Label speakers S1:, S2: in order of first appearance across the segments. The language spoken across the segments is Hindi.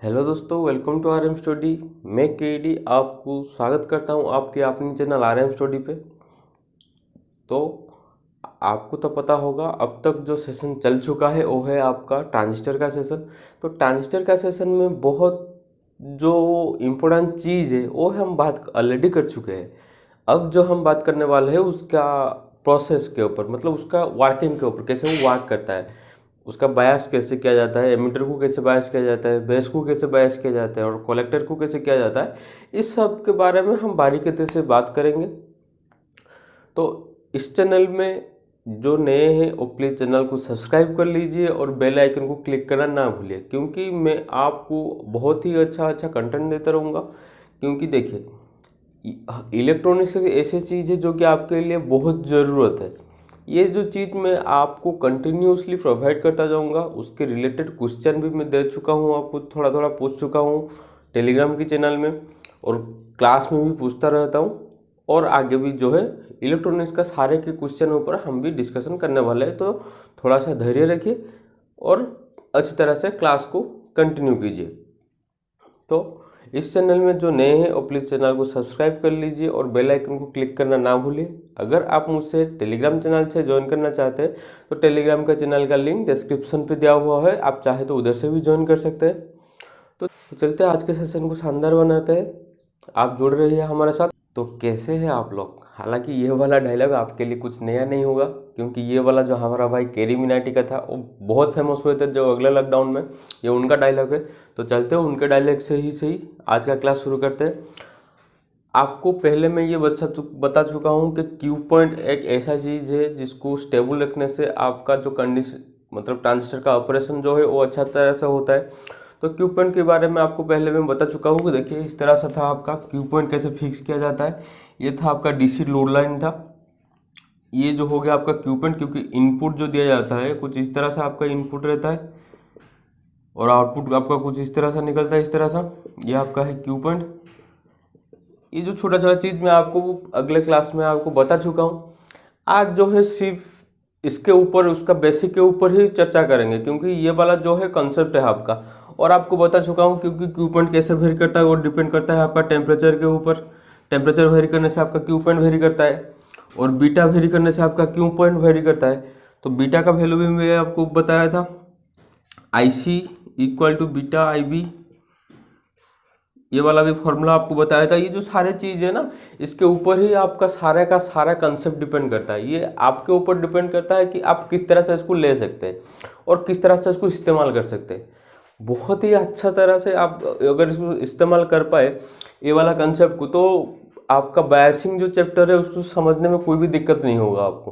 S1: हेलो दोस्तों, welcome to R M study. मैं के डी आपको स्वागत करता हूं आपके अपने चैनल आर एम स्टडी पे। तो आपको तो पता होगा, अब तक जो सेशन चल चुका है वो है आपका ट्रांजिस्टर का सेशन। तो ट्रांजिस्टर का सेशन में बहुत जो इम्पोर्टेंट चीज़ है वो हम बात ऑलरेडी कर चुके हैं। अब जो हम बात करने वाले हैं उसका प्रोसेस के ऊपर, मतलब उसका वर्किंग के ऊपर, कैसे वो वर्क करता है, उसका बायस कैसे किया जाता है, एमिटर को कैसे बायस किया जाता है, बेस को कैसे बायस किया जाता है और कलेक्टर को कैसे किया जाता है। इस सब के बारे में हम बारीकी से बात करेंगे। तो इस चैनल में जो नए हैं वो प्लीज़ चैनल को सब्सक्राइब कर लीजिए और बेल आइकन को क्लिक करना ना भूलिए, क्योंकि मैं आपको बहुत ही अच्छा कंटेंट देता रहूँगा। क्योंकि देखिए, इलेक्ट्रॉनिक्स एक ऐसी चीज़ है जो कि आपके लिए बहुत ज़रूरत है। ये जो चीज़ मैं आपको कंटिन्यूसली प्रोवाइड करता जाऊंगा, उसके रिलेटेड क्वेश्चन भी मैं दे चुका हूँ, आपको थोड़ा थोड़ा पूछ चुका हूँ टेलीग्राम की चैनल में, और क्लास में भी पूछता रहता हूँ। और आगे भी जो है इलेक्ट्रॉनिक्स का सारे के क्वेश्चन ऊपर हम भी डिस्कशन करने वाले हैं। तो थोड़ा सा धैर्य रखिए और अच्छी तरह से क्लास को कंटिन्यू कीजिए। तो इस चैनल में जो नए हैं वो प्लीज़ चैनल को सब्सक्राइब कर लीजिए और बेल आइकन को क्लिक करना ना भूलिए। अगर आप मुझसे टेलीग्राम चैनल से ज्वाइन करना चाहते हैं तो टेलीग्राम का चैनल का लिंक डिस्क्रिप्शन पे दिया हुआ है, आप चाहे तो उधर से भी ज्वाइन कर सकते हैं। तो चलते हैं आज के सेशन को शानदार बनाते हैं। आप जुड़ रहे हैं हमारे साथ। तो कैसे हैं आप लोग? हालांकि ये वाला डायलॉग आपके लिए कुछ नया नहीं होगा, क्योंकि ये वाला जो हमारा भाई केरी मिनाटी का था वो बहुत फेमस हुए थे जो अगले लॉकडाउन में। ये उनका डायलॉग है। तो चलते हैं उनके डायलॉग से ही सही आज का क्लास शुरू करते हैं। आपको पहले मैं ये बता चुका हूँ कि क्यू पॉइंट एक ऐसा चीज़ है जिसको स्टेबल रखने से आपका जो कंडीशन, मतलब ट्रांजिस्टर का ऑपरेशन जो है वो अच्छा तरह से होता है। तो क्यू पॉइंट के बारे में आपको पहले मैं बता चुका हूँ कि देखिए इस तरह से था आपका क्यू पॉइंट कैसे फिक्स किया जाता है। ये था आपका डीसी लोड लाइन था। ये जो हो गया आपका क्यू पॉइंट, क्योंकि इनपुट जो दिया जाता है कुछ इस तरह से आपका इनपुट रहता है और आउटपुट आपका कुछ इस तरह से निकलता है, इस तरह से। ये आपका है क्यू पॉइंट। ये जो छोटा छोटा चीज़ मैं आपको अगले क्लास में आपको बता चुका हूँ। आज जो है सिर्फ इसके ऊपर, उसका बेसिक के ऊपर ही चर्चा करेंगे, क्योंकि ये वाला जो है कंसेप्ट है आपका। और आपको बता चुका हूँ क्योंकि क्यू पॉइंट कैसे वेरी करता है वो डिपेंड करता है आपका टेम्परेचर के ऊपर। टेम्परेचर वेरी करने से आपका क्यू पॉइंट वेरी करता है और बीटा वेरी करने से आपका क्यू पॉइंट वेरी करता है। तो बीटा का वैल्यू भी मैं आपको बताया था, I C equal to beta I B. ये वाला भी फॉर्मूला आपको बताया था। ये जो सारे चीज़ है ना, इसके ऊपर ही आपका सारे का सारा कंसेप्ट डिपेंड करता है। ये आपके ऊपर डिपेंड करता है कि आप किस तरह से इसको ले सकते हैं और किस तरह से इसको इस्तेमाल कर सकते हैं। बहुत ही अच्छा तरह से आप अगर इसको इस्तेमाल कर पाए ये वाला कंसेप्ट को, तो आपका बायसिंग जो चैप्टर है उसको समझने में कोई भी दिक्कत नहीं होगा आपको।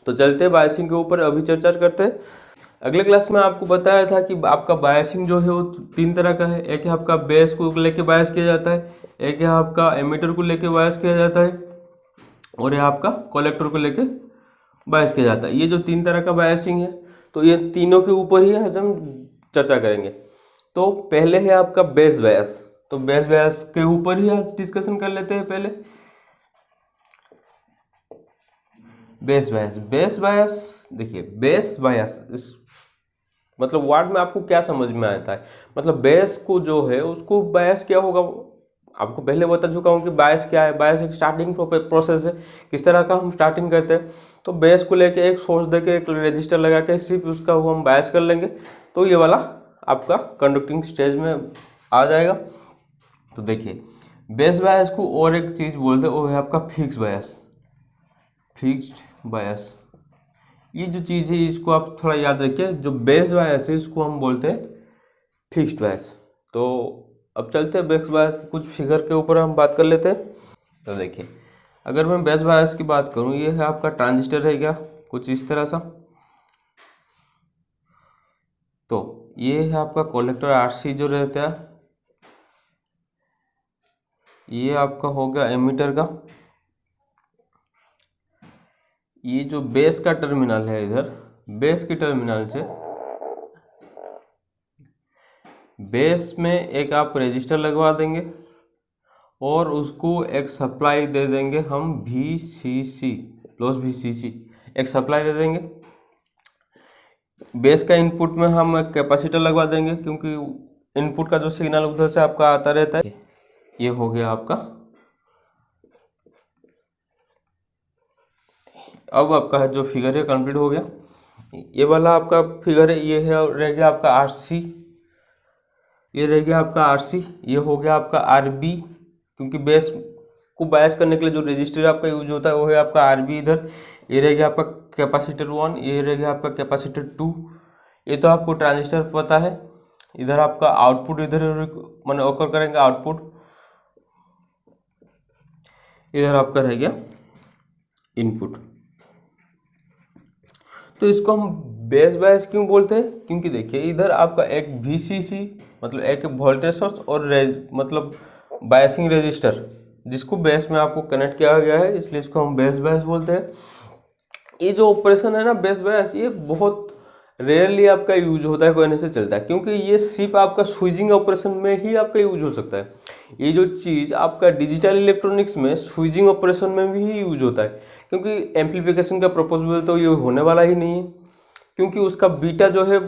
S1: तो चलते हैं बायसिंग के ऊपर अभी चर्चा करते हैं। अगले क्लास में आपको बताया था कि आपका बायसिंग जो है वो तीन तरह का है। एक है आपका बेस को लेके बायस किया जाता है, एक है आपका एमीटर को लेके बायस किया जाता है, और ये आपका कलेक्टर को लेके बायस किया जाता है। ये जो तीन तरह का बायसिंग है, तो ये तीनों के ऊपर ही आज हम चर्चा करेंगे। तो पहले है आपका बेस बायस। तो बेस बायस के ऊपर ही आज डिस्कशन कर लेते हैं। पहले बेस बायस। बेस बायस देखिए, बेस बायस इस मतलब वर्ड में आपको क्या समझ में आता है, मतलब बेस को जो है उसको बायस क्या होगा। आपको पहले बता चुका हूँ कि बायस क्या है। बायस एक स्टार्टिंग प्रोसेस है, किस तरह का हम स्टार्टिंग करते हैं। तो बेस को लेके एक सोर्स देके एक रजिस्टर लगा के सिर्फ उसका वो हम बायस कर लेंगे, तो ये वाला आपका कंडक्टिंग स्टेज में आ जाएगा। तो देखिए, बेस बायस को और एक चीज़ बोलते हैं, वो है आपका फिक्स बायस। फिक्स्ड बायस, ये जो चीज़ है इसको आप थोड़ा याद रखिए। जो बेस बायस है इसको हम बोलते हैं फिक्स्ड बायस। तो अब चलते हैं बेस बायस के कुछ फिगर के ऊपर हम बात कर लेते हैं। तो देखिए, अगर मैं बेस बायस की बात करूं, ये है आपका ट्रांजिस्टर है क्या, कुछ इस तरह सा। तो ये है आपका कलेक्टर आरसी जो रहता है, ये आपका हो गया एमीटर का। ये जो बेस का टर्मिनल है, इधर बेस के टर्मिनल से बेस में एक आप रेजिस्टर लगवा देंगे और उसको एक सप्लाई दे देंगे हम VCC, प्लस VCC एक सप्लाई दे देंगे। बेस का इनपुट में हम एक कैपेसिटर लगवा देंगे, क्योंकि इनपुट का जो सिग्नल उधर से आपका आता रहता है। ये हो गया आपका। अब आपका जो फिगर है कंप्लीट हो गया। ये वाला आपका फिगर है, ये है रह गया आपका आरसी, ये रह गया आपका आरसी, ये हो गया आपका आरबी, क्योंकि बेस को बायस करने के लिए जो रजिस्टर आपका यूज होता है वो है आपका आरबी इधर। ये रह गया आपका कैपेसिटर 1, ये रह गया आपका कैपेसिटर 2। ये तो आपको ट्रांजिस्टर पता है। इधर आपका आउटपुट इधर मैंने ओकर करेंगे आउटपुट, इधर आपका रह गया इनपुट। तो इसको हम बेस बायस क्यों बोलते हैं? क्योंकि देखिए इधर आपका एक VCC मतलब एक वोल्टेज सोर्स और मतलब बायसिंग रजिस्टर जिसको बेस में आपको कनेक्ट किया गया है, इसलिए इसको हम बेस बायस बोलते हैं। ये जो ऑपरेशन है ना बेस बायस, ये बहुत रेयरली आपका यूज होता है, कोई से चलता है, क्योंकि ये सिर्फ आपका स्विचिंग ऑपरेशन में ही आपका यूज हो सकता है। ये जो चीज़ आपका डिजिटल इलेक्ट्रॉनिक्स में स्विचिंग ऑपरेशन में भी यूज होता है, क्योंकि एम्पलीफिकेशन का पर्पज में तो ये होने वाला ही नहीं है, क्योंकि उसका बीटा जो है,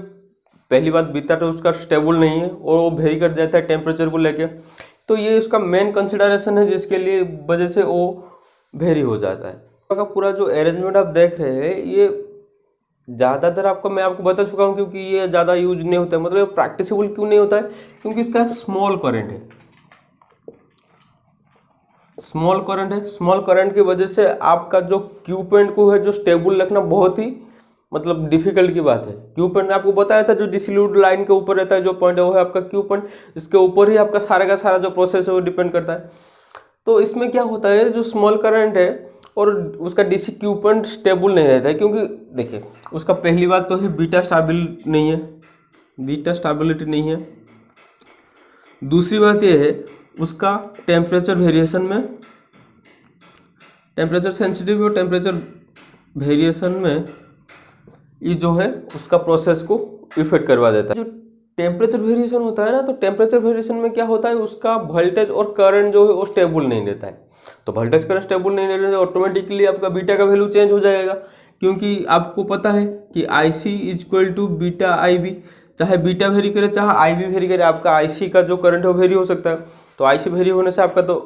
S1: पहली बात बीटा तो उसका स्टेबल नहीं है और वो वेरी कर जाता है टेम्परेचर को लेके। तो ये उसका मेन कंसिडरेशन है जिसके लिए वजह से वो वेरी हो जाता है। का पूरा जो अरेंजमेंट आप देख रहे हैं ये ज़्यादातर आपको मैं आपको बता चुका हूँ, क्योंकि ये ज़्यादा यूज नहीं होता है। मतलब ये प्रैक्टिसेबल क्यों नहीं होता है? क्योंकि इसका स्मॉल करंट है, स्मॉल करंट है। स्मॉल करंट की वजह से आपका जो क्यू पॉइंट को है जो स्टेबल रखना बहुत ही मतलब डिफिकल्ट की बात है। क्यू पॉइंट आपको बताया था जो डीसी लोड लाइन के ऊपर रहता है जो पॉइंट है वो है आपका क्यू पॉइंट, इसके ऊपर ही आपका सारा का सारा जो प्रोसेस है वो डिपेंड करता है। तो इसमें क्या होता है, जो स्मॉल करंट है और उसका डीसी क्यू पॉइंट स्टेबल नहीं रहता है, क्योंकि देखिए उसका पहली बात तो है बीटा स्टेबल नहीं है, बीटा स्टेबिलिटी नहीं है। दूसरी बात यह है उसका टेम्परेचर वेरिएशन में, टेम्परेचर सेंसिटिव और टेम्परेचर वेरिएशन में ये जो है उसका प्रोसेस को इफेक्ट करवा देता है। जो टेम्परेचर वेरिएशन होता है ना, तो टेम्परेचर वेरिएशन में क्या होता है, उसका वोल्टेज और करंट जो है वो स्टेबल नहीं रहता है। तो वोल्टेज करंट स्टेबल नहीं रहता है, ऑटोमेटिकली आपका बीटा का वैल्यू चेंज हो जाएगा, क्योंकि आपको पता है कि IC equal to beta IB, चाहे बीटा वेरी करे चाहे IB वेरी करे, आपका IC का जो करंट है वो वेरी हो सकता है। तो IC वेरी होने से आपका तो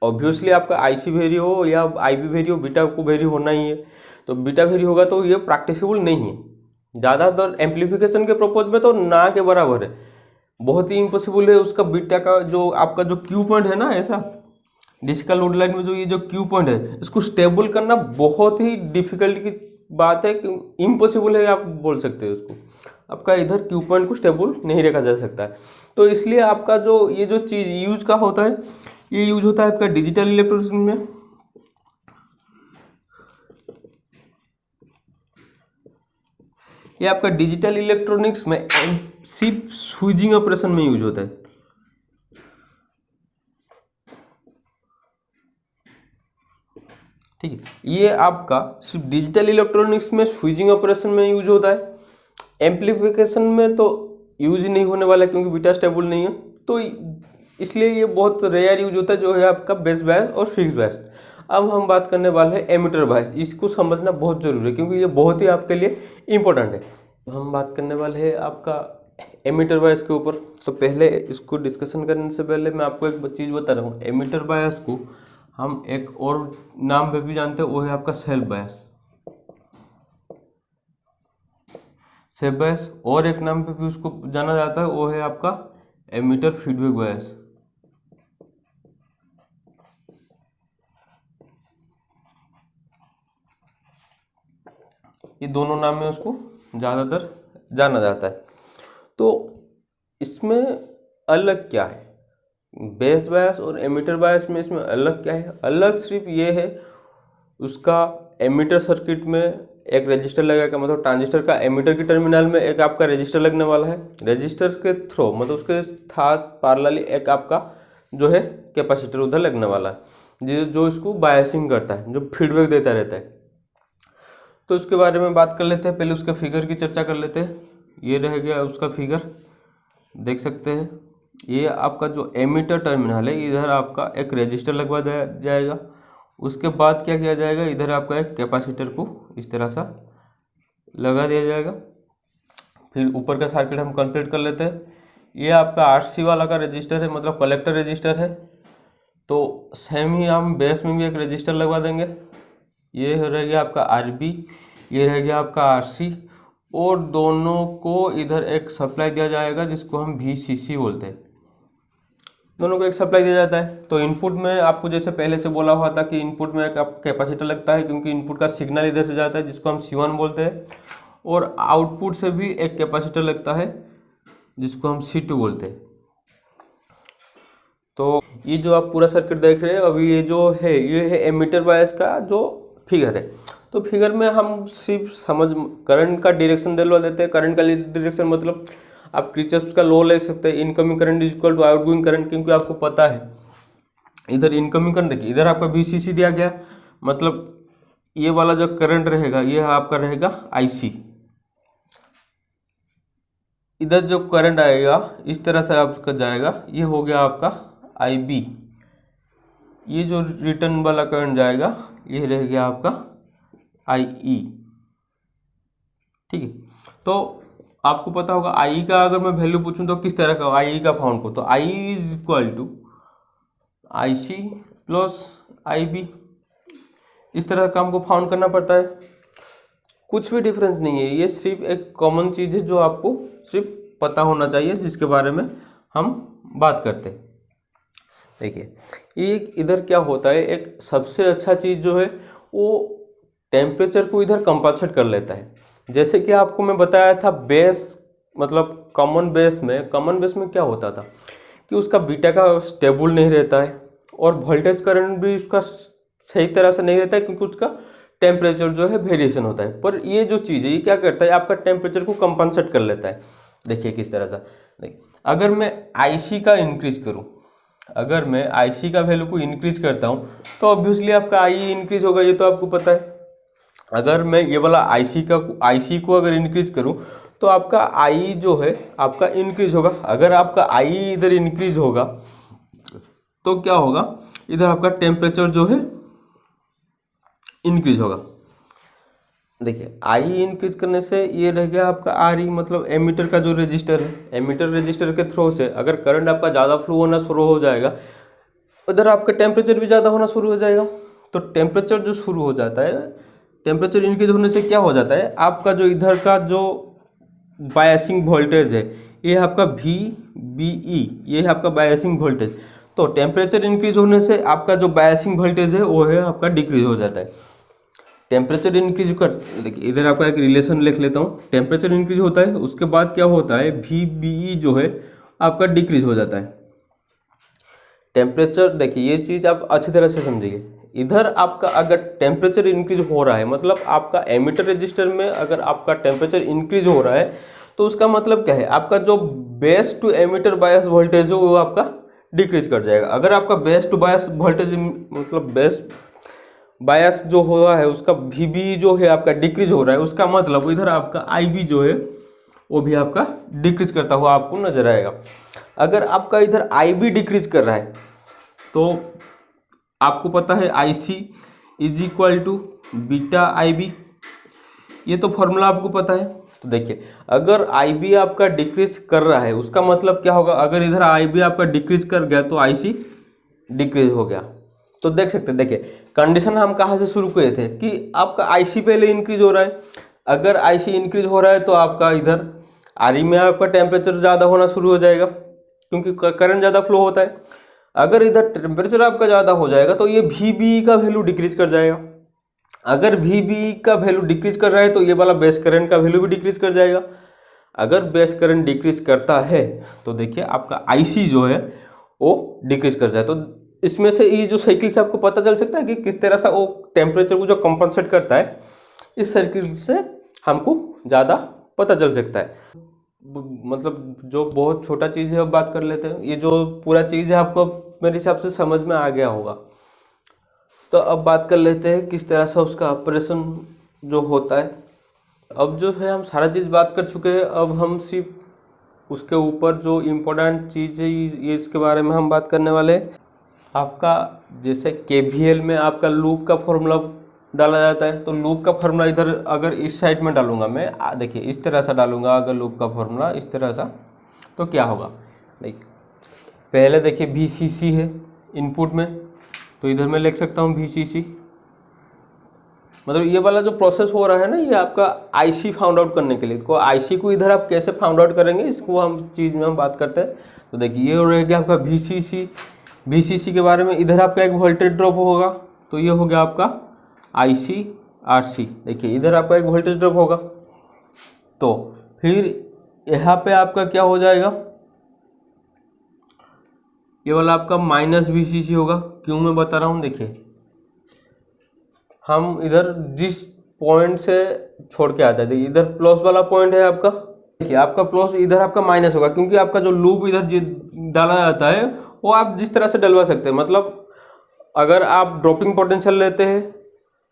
S1: ऑब्वियसली आपका IC वेरी हो या IB वेरी हो, बीटा को वेरी होना ही है। तो बीटा वेरी होगा तो ये प्रैक्टिसेबल नहीं है। ज़्यादातर एम्पलीफिकेशन के प्रपोज में तो ना के बराबर है, बहुत ही इम्पॉसिबल है उसका बीटा का जो आपका जो क्यू पॉइंट है ना, ऐसा डीसी का लोड लाइन में जो ये जो क्यू पॉइंट है इसको स्टेबल करना बहुत ही डिफिकल्ट की बात है, इम्पॉसिबल है आप बोल सकते हैं उसको। आपका इधर क्यू पॉइंट को स्टेबल नहीं रखा जा सकता है। तो इसलिए आपका जो ये जो चीज़ यूज का होता है, ये यूज होता है आपका डिजिटल इलेक्ट्रॉनिक्स में। ये आपका डिजिटल इलेक्ट्रॉनिक्स में सिर्फ स्विचिंग ऑपरेशन में यूज होता है। ठीक है, ये आपका सिर्फ डिजिटल इलेक्ट्रॉनिक्स में स्विचिंग ऑपरेशन में यूज होता है। एम्पलीफिकेशन में तो यूज नहीं होने वाला है, क्योंकि बीटा स्टेबल नहीं है। तो इसलिए ये बहुत रेयर यूज होता है, जो है आपका बेस बायस और फिक्स बायस। अब हम बात करने वाले हैं एमिटर बायस। इसको समझना बहुत जरूरी है, क्योंकि ये बहुत ही आपके लिए इम्पोर्टेंट है। हम बात करने वाले हैं आपका एमिटर बायस के ऊपर। तो पहले इसको डिस्कशन करने से पहले मैं आपको एक चीज़ बता रहा हूँ। एमिटर बायस को हम एक और नाम पे भी जानते हैं, वो है आपका सेल्फ बायस। सेल्फ बायस और एक नाम पे भी उसको जाना जाता है, वो है आपका एमिटर फीडबैक बायस। ये दोनों नाम में उसको ज़्यादातर जाना जाता है। तो इसमें अलग क्या है बेस बायस और एमिटर बायस में? इसमें अलग क्या है? अलग सिर्फ ये है उसका एमिटर सर्किट में एक रजिस्टर लगेगा, मतलब ट्रांजिस्टर का एमिटर की टर्मिनल में एक आपका रजिस्टर लगने वाला है। रजिस्टर के थ्रू मतलब उसके साथ पैरेलली एक आपका जो है कैपेसिटर उधर लगने वाला है, जो इसको बायसिंग करता है, जो फीडबैक देता रहता है। तो उसके बारे में बात कर लेते हैं। पहले उसके फिगर की चर्चा कर लेते हैं। ये रह गया उसका फिगर, देख सकते हैं। ये आपका जो एमिटर टर्मिनल है, इधर आपका एक रजिस्टर लगवा दिया जाएगा। उसके बाद क्या किया जाएगा, इधर आपका एक कैपेसिटर को इस तरह सा लगा दिया जाएगा। फिर ऊपर का सर्किट हम कंप्लीट कर लेते हैं। ये आपका RC वाला का रजिस्टर है, मतलब कलेक्टर रजिस्टर है। तो सेम ही हम बेस में भी एक रजिस्टर लगवा देंगे। ये रह गया आपका RB, ये रह गया आपका RC, और दोनों को इधर एक सप्लाई दिया जाएगा जिसको हम VCC बोलते हैं। दोनों को एक सप्लाई दिया जाता है। तो इनपुट में आपको जैसे पहले से बोला हुआ था कि इनपुट में एक कैपेसिटर लगता है, क्योंकि इनपुट का सिग्नल इधर से जाता है जिसको हम C1 बोलते हैं, और आउटपुट से भी एक कैपेसिटर लगता है जिसको हम C2 बोलते हैं। तो ये जो आप पूरा सर्किट देख रहे हैं अभी, ये जो है ये है एमीटर बायस का जो फिगर है। तो फिगर में हम सिर्फ करंट का डायरेक्शन दिलवा देते हैं। करंट का डायरेक्शन मतलब आप किरचॉफ का लॉ ले सकते हैं, incoming current is equal to outgoing current, क्योंकि आपको पता है इधर इनकमिंग करंट, देखिए इधर आपका VCC दिया गया, मतलब ये वाला जो करंट रहेगा ये आपका रहेगा IC। इधर जो करंट आएगा इस तरह से आपका जाएगा, ये हो गया आपका IB। ये जो रिटर्न वाला करंट जाएगा ये रह गया आपका IE। ठीक है, तो आपको पता होगा IE का अगर मैं वैल्यू पूछूं तो किस तरह का IE का फाउंड को, तो IE is equal to IC plus IB। इस तरह का हमको फाउंड करना पड़ता है। कुछ भी डिफरेंस नहीं है, ये सिर्फ एक कॉमन चीज़ है जो आपको सिर्फ पता होना चाहिए, जिसके बारे में हम बात करते हैं। देखिए ये इधर क्या होता है, एक सबसे अच्छा चीज़ जो है वो टेम्परेचर को इधर कंपनसेट कर लेता है। जैसे कि आपको मैं बताया था बेस, मतलब कॉमन बेस में क्या होता था कि उसका बीटा का स्टेबल नहीं रहता है, और वोल्टेज करंट भी उसका सही तरह से नहीं रहता है, क्योंकि उसका टेम्परेचर जो है वेरिएशन होता है। पर ये जो चीज़ है ये क्या करता है, आपका टेम्परेचर को कंपनसेट कर लेता है। देखिए किस तरह से, देखिए अगर मैं IC का इंक्रीज करूँ, अगर मैं IC का वैल्यू को इंक्रीज करता हूँ तो ऑब्वियसली आपका IE इंक्रीज होगा, ये तो आपको पता है। अगर मैं ये वाला IC को अगर इंक्रीज करूं तो आपका IE जो है आपका इंक्रीज होगा। अगर आपका IE इधर इंक्रीज होगा तो क्या होगा, इधर आपका टेम्परेचर जो है इंक्रीज होगा। देखिए IE इंक्रीज करने से ये रह गया आपका RE, मतलब एमीटर का जो रजिस्टर है, एमीटर रजिस्टर के थ्रू से अगर करंट आपका ज़्यादा फ्लो होना शुरू हो जाएगा, उधर आपका टेम्परेचर भी ज़्यादा होना शुरू हो जाएगा। तो टेम्परेचर जो शुरू हो जाता है, टेम्परेचर इंक्रीज होने से क्या हो जाता है, आपका जो इधर का जो बायसिंग वोल्टेज है ये आपका VBE, ये है आपका बायसिंग वोल्टेज। तो टेम्परेचर इंक्रीज होने से आपका जो बायसिंग वोल्टेज है वो है आपका डिक्रीज हो जाता है। टेम्परेचर इंक्रीज कर, देखिए इधर आपका एक रिलेशन लिख लेता हूँ। टेम्परेचर इंक्रीज होता है, उसके बाद क्या होता है, VBE जो है आपका डिक्रीज हो जाता है। टेम्परेचर, देखिए ये चीज़ आप अच्छी तरह से समझिए। इधर आपका अगर टेम्परेचर इंक्रीज हो रहा है, मतलब आपका एमीटर रजिस्टर में अगर आपका टेम्परेचर इंक्रीज हो रहा है तो उसका मतलब क्या है, आपका जो base to emitter bias voltage है वो आपका डिक्रीज कर जाएगा। अगर आपका बेस टू बायस वोल्टेज मतलब बेस बायस जो हो रहा है उसका VBE जो है आपका डिक्रीज हो रहा है, उसका मतलब इधर आपका IB जो है वो भी आपका डिक्रीज करता हुआ आपको नजर आएगा। अगर आपका इधर IB डिक्रीज कर रहा है तो आपको पता है IC is equal to beta IB, ये तो फॉर्मूला आपको पता है। तो देखिए अगर IB आपका डिक्रीज कर रहा है उसका मतलब क्या होगा, अगर इधर IB आपका डिक्रीज कर गया तो IC डिक्रीज हो गया। तो देख सकते हैं, देखिए कंडीशन हम कहाँ से शुरू किए थे कि आपका IC पहले इंक्रीज हो रहा है। अगर IC इंक्रीज हो रहा है तो आपका इधर RE में आपका टेम्परेचर ज़्यादा होना शुरू हो जाएगा, क्योंकि करंट ज़्यादा फ्लो होता है। अगर इधर टेम्परेचर आपका ज़्यादा हो जाएगा तो ये VBE का वैल्यू डिक्रीज कर जाएगा। अगर VBE का वैल्यू डिक्रीज कर रहा है तो ये वाला बेस करंट का वैल्यू भी डिक्रीज कर जाएगा। अगर बेस करंट डिक्रीज करता है तो देखिए आपका IC जो है वो डिक्रीज कर जाए। तो इसमें से ये जो साइकिल से आपको पता चल सकता है कि किस तरह से वो टेम्परेचर को जो कंपनसेट करता है, इस सर्किल से हमको ज़्यादा पता चल सकता है। मतलब जो बहुत छोटा चीज़ है अब बात कर लेते हैं। ये जो पूरा चीज़ है आपको मेरे हिसाब से समझ में आ गया होगा। तो अब बात कर लेते हैं किस तरह से उसका ऑपरेशन जो होता है। अब जो है हम सारा चीज़ बात कर चुके हैं, अब हम सिर्फ उसके ऊपर जो इम्पोर्टेंट चीज़ है ये इसके बारे में हम बात करने वाले हैं। आपका जैसे KVL में आपका लूप का फॉर्मूला डाला जाता है, तो लूप का फॉर्मूला इधर अगर इस साइड में डालूंगा मैं, देखिए इस तरह से डालूंगा अगर लूप का फॉर्मूला इस तरह सा, तो क्या होगा, देखिए पहले देखिए VCC है इनपुट में, तो इधर मैं लिख सकता हूँ VCC, मतलब ये वाला जो प्रोसेस हो रहा है ना ये आपका IC फाउंड आउट करने के लिए। तो IC को इधर आप कैसे फाउंड आउट करेंगे इसको हम चीज़ में हम बात करते हैं। तो देखिए ये रह गया आपका VCC के बारे में। इधर आपका एक वोल्टेज ड्रॉप होगा, तो ये हो गया आपका ICRC। देखिए इधर आपका एक वोल्टेज ड्रॉप होगा, तो फिर यहाँ पे आपका क्या हो जाएगा, ये वाला आपका -VCC होगा। क्यों मैं बता रहा हूँ, देखिए हम इधर जिस पॉइंट से छोड़ के आते हैं, इधर प्लस वाला पॉइंट है आपका, देखिए आपका प्लस, इधर आपका माइनस होगा, क्योंकि आपका जो लूप इधर डाला जाता है वो आप जिस तरह से डलवा सकते हैं। मतलब अगर आप ड्रॉपिंग पोटेंशियल लेते हैं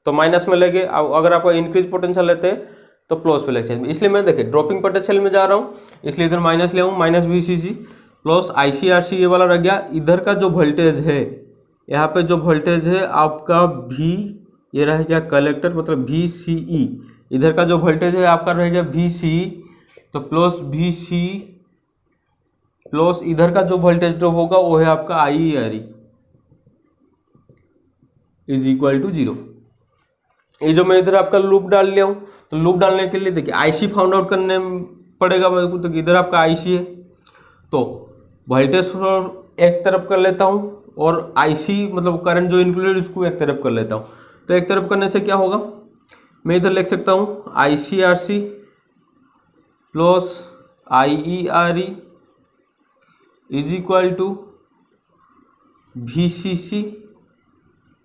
S1: तो माइनस में लेंगे, अगर आपका इंक्रीज पोटेंशियल लेते हैं तो प्लस पे लेंगे। इसलिए मैं देखिए ड्रॉपिंग पोटेंशियल में जा रहा हूँ, इसलिए इधर माइनस ले आऊँ, -VCC प्लस ICRC ये वाला रह गया। इधर का जो वोल्टेज है, यहाँ पे जो वोल्टेज है आपका V, ये रह गया कलेक्टर मतलब VCE, इधर का जो वोल्टेज है आपका रह गया VCE, तो प्लस VC प्लस इधर का जो वोल्टेज ड्रॉप होगा वो है आपका IERE इज इक्वल टू 0। ये जो मैं इधर आपका लूप डाल लिया हूँ, तो लूप डालने के लिए देखिए IC फाउंड आउट करने पड़ेगा मेरे को। तो इधर आपका IC है, तो वोल्टेज सोर्स एक तरफ कर लेता हूँ और IC मतलब करंट जो इंक्लूडेड उसको एक तरफ कर लेता हूँ। तो एक तरफ करने से क्या होगा, मैं इधर लिख सकता हूँ ICRC plus IERE is equal to VCC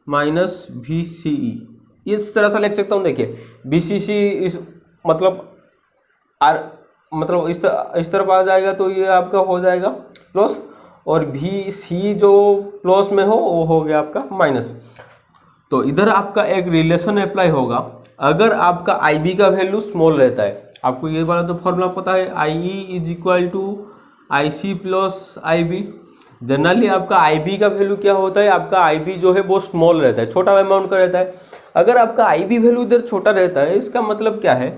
S1: minus VCE। इस तरह से लिख सकता हूँ। देखिए VCC इस मतलब इस तरफ आ जाएगा, तो ये आपका हो जाएगा प्लस, और VC जो प्लस में हो वो हो गया आपका माइनस। तो इधर आपका एक रिलेशन अप्लाई होगा, अगर आपका IB का वैल्यू स्मॉल रहता है, आपको ये वाला तो फॉर्मूला पता है, IE is equal to IC plus IB। Generally आपका IB का वैल्यू क्या होता है, आपका IB जो है वो स्मॉल रहता है, छोटा अमाउंट का रहता है। अगर आपका IB वैल्यू इधर छोटा रहता है, इसका मतलब क्या है,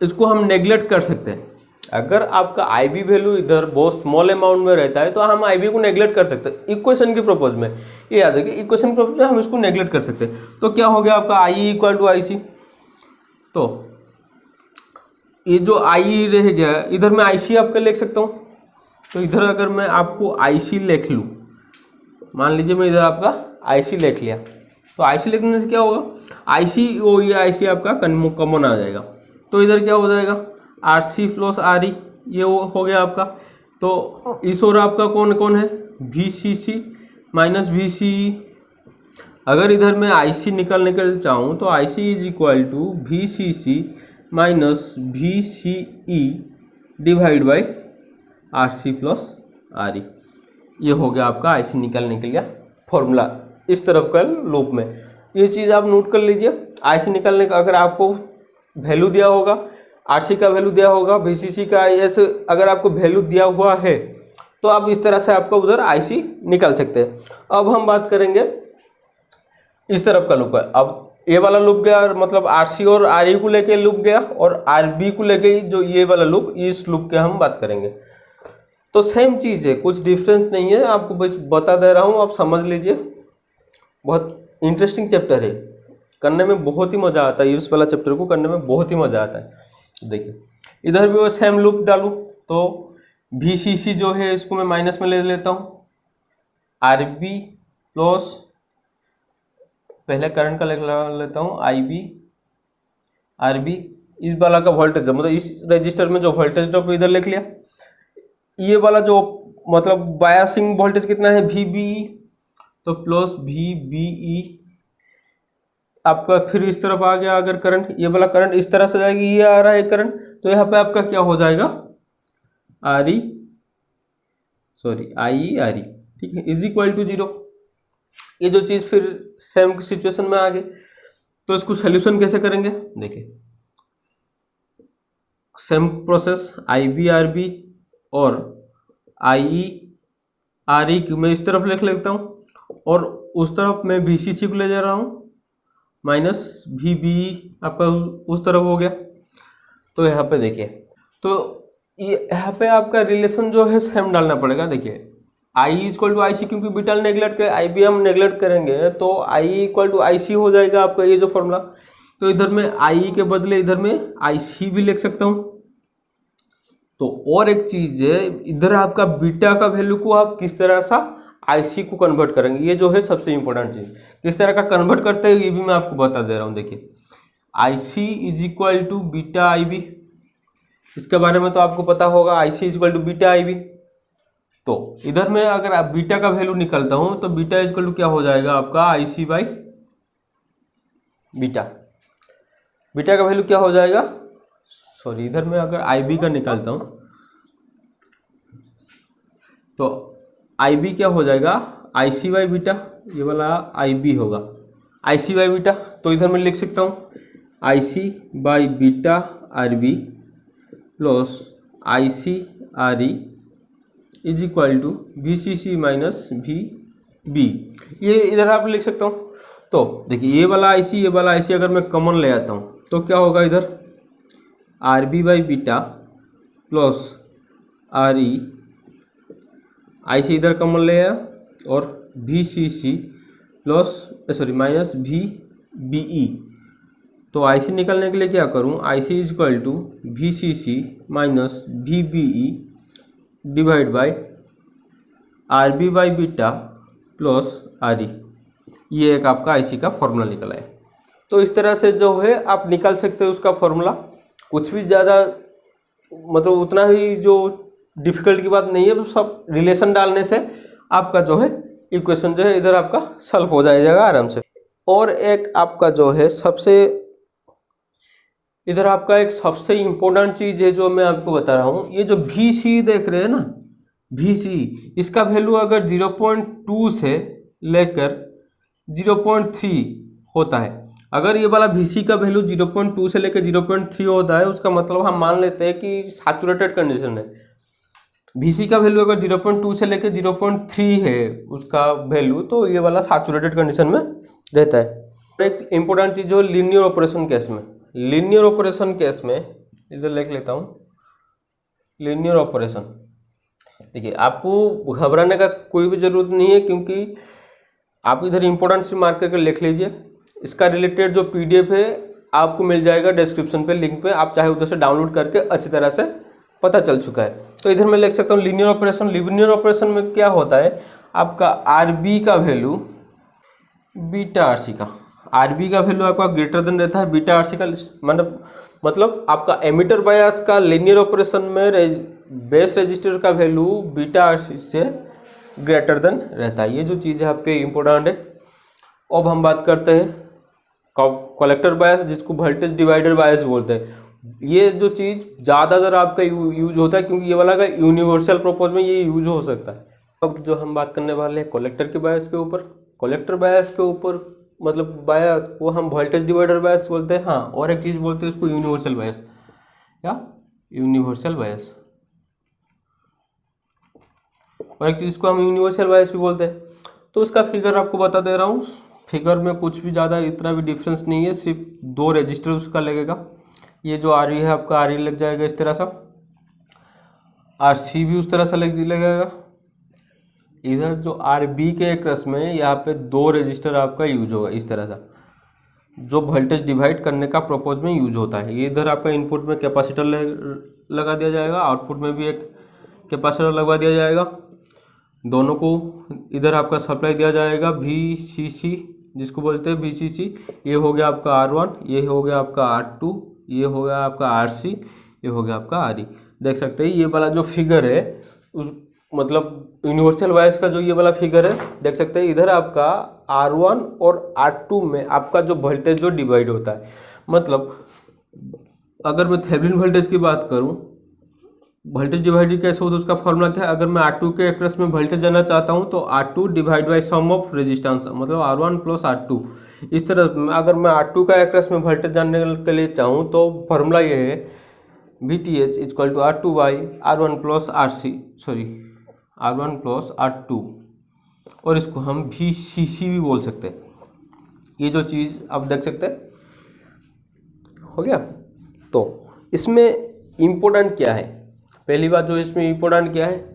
S1: इसको हम नेग्लेक्ट कर सकते हैं। अगर आपका IB वैल्यू इधर बहुत स्मॉल अमाउंट में रहता है तो हम IB को नेग्लेक्ट कर सकते हैं। इक्वेशन की प्रोपोज में ये याद है कि इक्वेशन की प्रोपोज में हम इसको नेग्लेक्ट कर सकते हैं। तो क्या हो गया आपका IE इक्वल टू IC। तो ये जो IE रह गया, इधर मैं IC आपका लिख सकता हूँ। तो इधर अगर मैं आपको IC लिख लूँ, मान लीजिए मैं इधर आपका IC लिख लिया, तो IC लिखने से क्या होगा, IC ओ ये IC आपका कॉमन आ जाएगा। तो इधर क्या हो जाएगा, RC प्लस RE, ये हो गया आपका। तो इस ओर आपका कौन कौन है, VCC माइनस VCE। अगर इधर मैं IC निकालने के लिए चाहूँ तो IC is equal to VCC minus VCE divide by RC plus RE। ये हो गया आपका IC निकालने के लिए फॉर्मूला इस तरफ का लूप में। ये चीज़ आप नोट कर लीजिए। IC निकालने का अगर आपको वैल्यू दिया होगा, RC का वैल्यू दिया होगा, VCC का, ऐसे अगर आपको वैल्यू दिया हुआ है तो आप इस तरह से आपका उधर IC निकाल सकते हैं। अब हम बात करेंगे इस तरफ का लूप है। अब ये वाला लूप गया, मतलब RC और RE को लेके लूप गया, और RB को लेके जो ये वाला लूप, इस लूप के हम बात करेंगे। तो सेम चीज़ है, कुछ डिफरेंस नहीं है, आपको बस बता दे रहा हूँ, आप समझ लीजिए। बहुत इंटरेस्टिंग चैप्टर है, करने में बहुत ही मज़ा आता है। इस वाला चैप्टर को करने में बहुत ही मज़ा आता है। देखिए इधर भी वो सेम लूप डालूँ तो VCC जो है इसको मैं माइनस में ले लेता हूँ, RB प्लस पहले करंट का लेता हूँ IB RB, इस वाला का वोल्टेज मतलब इस रजिस्टर में जो वोल्टेज ड्रॉप इधर लिख लिया। ये वाला जो मतलब बायसिंग वोल्टेज कितना है, VBE, तो प्लस VBE आपका फिर इस तरफ आ गया। अगर करंट, ये वाला करंट इस तरह से जाएगी, ये आ रहा है करंट, तो यहाँ पे आपका क्या हो जाएगा, IERE, ठीक है, इज इक्वल टू 0। ये जो चीज़ फिर सेम सिचुएशन में आ गई, तो इसको सोल्यूशन कैसे करेंगे, देखिए सेम प्रोसेस, IB RB और IERE को मैं इस तरफ लिख लेता हूँ, और उस तरफ मैं VCC को ले जा रहा हूँ, माइनस VBE आपका उस तरफ हो गया। तो यहाँ पे देखिए, तो ये यहाँ पे आपका रिलेशन जो है सेम डालना पड़ेगा। देखिए आई इक्वल टू आई सी, क्योंकि बीटा नेगलेक्ट करें, आई भी हम नेगलेक्ट करेंगे तो आई इक्वल टू आई सी हो जाएगा आपका ये जो फॉर्मूला। तो इधर में आई के बदले इधर में आई सी भी लिख सकता हूँ। तो और एक चीज है, इधर आपका बीटा का वैल्यू को आप किस तरह सा आईसी को कन्वर्ट करेंगे, ये जो है सबसे इंपॉर्टेंट चीज। किस तरह का कन्वर्ट करते हैं ये भी मैं आपको बता दे रहा हूँ। देखिए IC is equal to beta I B, इसके बारे में तो आपको पता होगा, IC is equal to beta I B. तो इधर में अगर आप बीटा का वैल्यू निकलता हूं तो बीटा इज इक्वल टू क्या हो जाएगा आपका आईसी बाई बीटा। बीटा का वैल्यू क्या हो जाएगा, सॉरी इधर में अगर आई बी का निकालता हूं तो आई बी क्या हो जाएगा, आई सी बाई बीटा, ये वाला आई बी होगा आई सी बाई बीटा। तो इधर मैं लिख सकता हूँ I C by beta R B plus I C R E is equal to V C C minus V B, ये इधर आप लिख सकता हूँ। तो देखिए ये वाला आई सी, ये वाला आई सी अगर मैं कॉमन ले आता हूँ तो क्या होगा, इधर R B by beta plus R E, I C इधर कॉमन ले आया, और V C C plus sorry minus V B E. तो आई सी निकालने के लिए क्या करूँ, I C is equal to V C C minus V B E divide by R B by beta plus R E, ये एक आपका आई सी का फॉर्मूला निकला है। तो इस तरह से जो है आप निकाल सकते हो उसका फॉर्मूला, कुछ भी ज़्यादा मतलब उतना ही जो डिफिकल्ट की बात नहीं है, तो सब रिलेशन डालने से आपका जो है इक्वेशन जो है इधर आपका सॉल्व हो जाएगा आराम से। और एक आपका जो है सबसे इधर आपका एक सबसे इम्पोर्टेंट चीज़ है जो मैं आपको बता रहा हूँ, ये जो वी सी देख रहे हैं ना, वी सी, इसका वैल्यू अगर 0.2 से लेकर 0.3 होता है, अगर ये वाला वी सी का वैल्यू 0.2 से लेकर 0.3 होता है, उसका मतलब हम मान लेते हैं कि सैचुरेटेड कंडीशन है। वी सी का वैल्यू अगर 0.2 से लेकर 0.3 है उसका वैल्यू, तो ये वाला सैचुरेटेड कंडीशन में रहता है। एक इम्पोर्टेंट चीज़ जो लीनियर ऑपरेशन केस में, लीनियर ऑपरेशन केस में इधर लिख लेता हूँ, लीनियर ऑपरेशन। देखिए आपको घबराने का कोई भी ज़रूरत नहीं है, क्योंकि आप इधर इंपॉर्टेंट सी मार्क करके लिख लीजिए। इसका रिलेटेड जो पीडीएफ है आपको मिल जाएगा डिस्क्रिप्शन पे, लिंक पे, आप चाहे उधर से डाउनलोड करके अच्छी तरह से पता चल चुका है। तो इधर मैं लिख सकता हूँ लीनियर ऑपरेशन। लीनियर ऑपरेशन में क्या होता है, आपका आर बी का वैल्यू बीटा आर सी का, आर बी का वैल्यू आपका ग्रेटर देन रहता है बीटा आर सी का, मतलब आपका एमिटर बायस का लीनियर ऑपरेशन में बेस रजिस्टर का वैल्यू बीटा आर सी से ग्रेटर देन रहता है। ये जो चीज़ है आपके इम्पोर्टेंट है। अब हम बात करते हैं कलेक्टर बायस, जिसको वोल्टेज डिवाइडर बायस बोलते हैं। ये जो चीज़ ज़्यादातर आपका यूज होता है, क्योंकि ये वाला का यूनिवर्सल पर्पज में ये यूज हो सकता है। अब जो हम बात करने वाले हैं कलेक्टर के बायस के ऊपर, कलेक्टर बायस के ऊपर मतलब बायस को हम वोल्टेज डिवाइडर बायस बोलते हैं। हाँ, और एक चीज़ बोलते हैं उसको यूनिवर्सल बायस या यूनिवर्सल बायस, और एक चीज़ को हम यूनिवर्सल बायस भी बोलते हैं। तो उसका फिगर आपको बता दे रहा हूँ। फिगर में कुछ भी ज़्यादा इतना भी डिफरेंस नहीं है, सिर्फ 2 रजिस्टर उसका लगेगा। ये जो आर ई है आपका आर ई लग जाएगा इस तरह सा, आर सी भी उस तरह से लगेगा। इधर जो आर बी के एकरस में यहाँ पे 2 रजिस्टर आपका यूज होगा इस तरह सा, जो वोल्टेज डिवाइड करने का पर्पज में यूज होता है। ये इधर आपका इनपुट में कैपेसिटर लगा दिया जाएगा, आउटपुट में भी एक कैपेसिटर लगवा दिया जाएगा। दोनों को इधर आपका सप्लाई दिया जाएगा वी सी सी, जिसको बोलते हैं वी सी सी। ये हो गया आपका R1, ये हो गया आपका R2, ये हो गया आपका RC, ये हो गया आपका RE। देख सकते हैं ये वाला जो फिगर है उस मतलब यूनिवर्सल वायर्स का जो ये वाला फिगर है, देख सकते हैं इधर आपका R1 और R2 में आपका जो वोल्टेज जो डिवाइड होता है। मतलब अगर मैं थेवेनिन वोल्टेज की बात करूं, वोल्टेज डिवाइड कैसे होता है उसका फॉर्मूला क्या है। अगर मैं R2 के अक्रॉस में वोल्टेज जानना चाहता हूं तो R2 divide by sum of resistance, मतलब R1 प्लस R2। इस तरह अगर मैं R2 का अक्रॉस में वोल्टेज जानने के लिए चाहूँ तो फॉर्मूला ये है VTH equal to R2 by R1 plus R1 plus R2, और इसको हम VCC भी बोल सकते हैं। ये जो चीज़ आप देख सकते हैं हो गया। तो इसमें इम्पोर्टेंट क्या है, पहली बात जो इसमें इम्पोर्टेंट क्या है,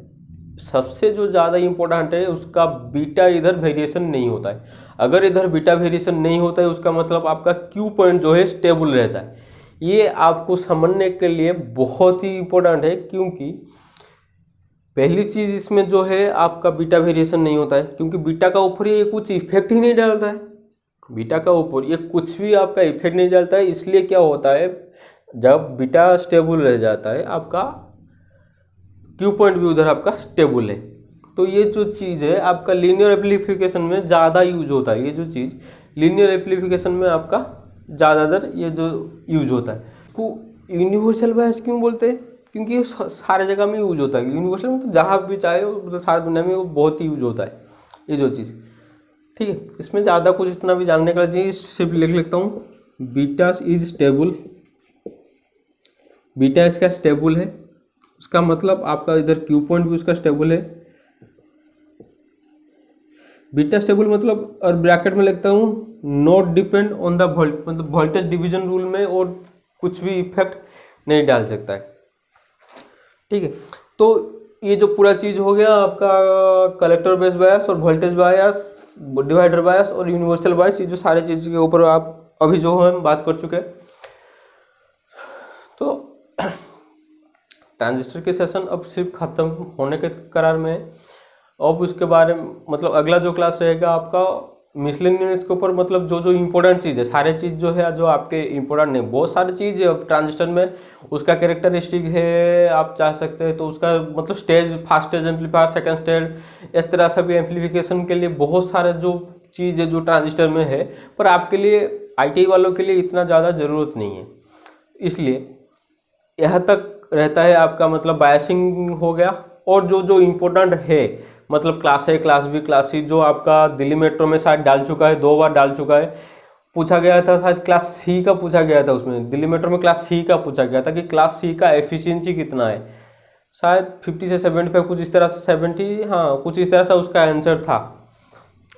S1: सबसे जो ज़्यादा इम्पोर्टेंट है उसका बीटा इधर वेरिएशन नहीं होता है। अगर इधर बीटा वेरिएशन नहीं होता है उसका मतलब आपका क्यू पॉइंट जो है स्टेबल रहता है। ये आपको समझने के लिए बहुत ही इम्पोर्टेंट है, क्योंकि पहली चीज़ इसमें जो है आपका बीटा वेरिएशन नहीं होता है, क्योंकि बीटा का ऊपर ये कुछ इफेक्ट ही नहीं डालता है। बीटा का ऊपर ये कुछ भी आपका इफेक्ट नहीं डालता है, इसलिए क्या होता है, जब बीटा स्टेबल रह जाता है आपका क्यू पॉइंट भी उधर आपका स्टेबल है। तो ये जो चीज़ है आपका लीनियर एम्प्लीफिकेशन में ज़्यादा यूज होता है। ये जो चीज़ लीनियर एम्प्लीफिकेशन में आपका ज़्यादातर ये जो यूज होता है, को यूनिवर्सल बायस क्यों बोलते हैं, क्योंकि ये सारे जगह में यूज होता है। यूनिवर्सल मतलब जहाँ भी चाहे मतलब सारी दुनिया में वो बहुत ही यूज होता है ये जो चीज़। ठीक है, इसमें ज़्यादा कुछ इतना भी जानने का चाहिए, सिर्फ लिख लेता हूँ बीटा इज स्टेबल। बीटा इसका स्टेबल है, उसका मतलब आपका इधर क्यू पॉइंट भी उसका स्टेबल है। बीटा स्टेबल मतलब, और ब्रैकेट में लिखता हूँ नॉट डिपेंड ऑन द मतलब वोल्टेज डिवीजन रूल में और कुछ भी इफेक्ट नहीं डाल सकता है। ठीक है, तो ये जो पूरा चीज़ हो गया आपका कलेक्टर बेस बायस और वोल्टेज बायस, डिवाइडर बायस और यूनिवर्सल बायस, ये जो सारे चीज़ के ऊपर आप अभी जो हम बात कर चुके हैं। तो ट्रांजिस्टर के सेशन अब सिर्फ ख़त्म होने के करार में है। अब उसके बारे में मतलब अगला जो क्लास रहेगा आपका मिसलेनियस के ऊपर, मतलब जो जो इम्पोर्टेंट चीज़ है, सारे चीज़ जो है जो आपके इम्पोर्टेंट नहीं, बहुत सारी चीज़ है अब ट्रांजिस्टर में। उसका कैरेक्टरिस्टिक है, आप चाह सकते हैं तो उसका मतलब stage, first stage amplifier, second stage, इस तरह से भी एम्पलीफिकेशन के लिए बहुत सारे जो चीज़ है जो ट्रांजिस्टर में है, पर आपके लिए ITI वालों के लिए इतना ज़्यादा ज़रूरत नहीं है। इसलिए यहाँ तक रहता है आपका मतलब बायसिंग हो गया। और जो जो इम्पोर्टेंट है मतलब class A, class B, class C, जो आपका दिल्ली मेट्रो में शायद डाल चुका है, 2 बार डाल चुका है, पूछा गया था शायद क्लास C का पूछा गया था, उसमें दिल्ली मेट्रो में क्लास C का पूछा गया था कि क्लास C का एफिशिएंसी कितना है, शायद 50 से 75 कुछ इस तरह से, 70 हाँ कुछ इस तरह से उसका आंसर था।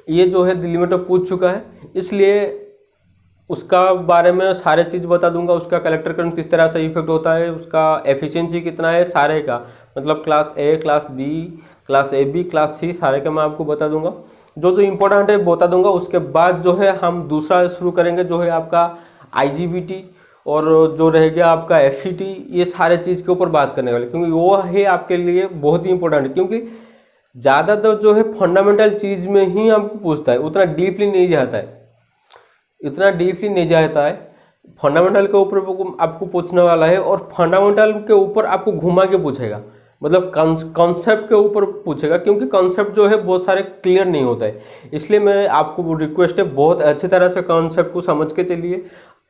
S1: ये जो है दिल्ली मेट्रो पूछ चुका है, इसलिए उसका बारे में सारे चीज़ बता दूंगा। उसका कलेक्टर करंट किस तरह से इफेक्ट होता है, उसका एफिशिएंसी कितना है, सारे का मतलब class A, class B, class AB, class C, सारे का मैं आपको बता दूंगा। जो जो इम्पोर्टेंट है बता दूंगा। उसके बाद जो है हम दूसरा शुरू करेंगे, जो है आपका IGBT और जो रह गया आपका FET, ये सारे चीज़ के ऊपर बात करने वाले, क्योंकि वो है आपके लिए बहुत ही इंपॉर्टेंट है। क्योंकि ज़्यादातर जो है फंडामेंटल चीज़ में ही आपको पूछता है, उतना डीपली नहीं जाता है, इतना डीपली नहीं जाता है। फंडामेंटल के ऊपर आपको पूछने वाला है, और फंडामेंटल के ऊपर आपको घुमा के पूछेगा, मतलब कॉन्सेप्ट के ऊपर पूछेगा, क्योंकि कॉन्सेप्ट जो है बहुत सारे क्लियर नहीं होता है। इसलिए मैं आपको रिक्वेस्ट है, बहुत अच्छी तरह से कॉन्सेप्ट को समझ के चलिए।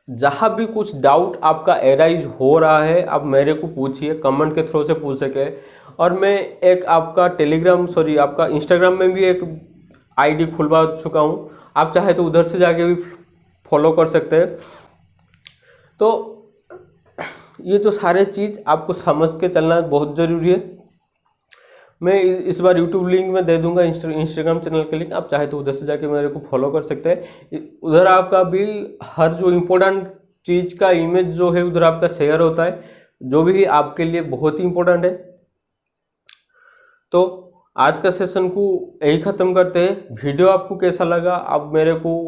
S1: जहाँ भी कुछ डाउट आपका एराइज हो रहा है आप मेरे को पूछिए, कमेंट के थ्रू से पूछ सके। और मैं एक आपका आपका इंस्टाग्राम में भी एक ID खुलवा चुका हूँ, आप चाहे तो उधर से जाके भी फॉलो कर सकते हैं। तो ये जो सारे चीज़ आपको समझ के चलना बहुत ज़रूरी है। मैं इस बार यूट्यूब लिंक में दे दूंगा, इंस्टाग्राम चैनल के लिंक, आप चाहे तो उधर से जाके मेरे को फॉलो कर सकते हैं। उधर आपका भी हर जो इम्पोर्टेंट चीज़ का इमेज जो है उधर आपका शेयर होता है, जो भी आपके लिए बहुत ही इम्पोर्टेंट है। तो आज का सेशन को यही ख़त्म करते हैं। वीडियो आपको कैसा लगा आप मेरे को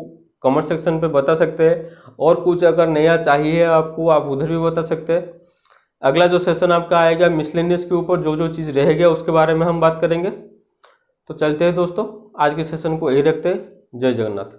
S1: कमेंट सेक्शन पे बता सकते हैं, और कुछ अगर नया चाहिए आपको आप उधर भी बता सकते हैं। अगला जो सेशन आपका आएगा मिसलेनियस के ऊपर, जो जो चीज़ रह गया उसके बारे में हम बात करेंगे। तो चलते हैं दोस्तों, आज के सेशन को यही रखते हैं। जय जगन्नाथ।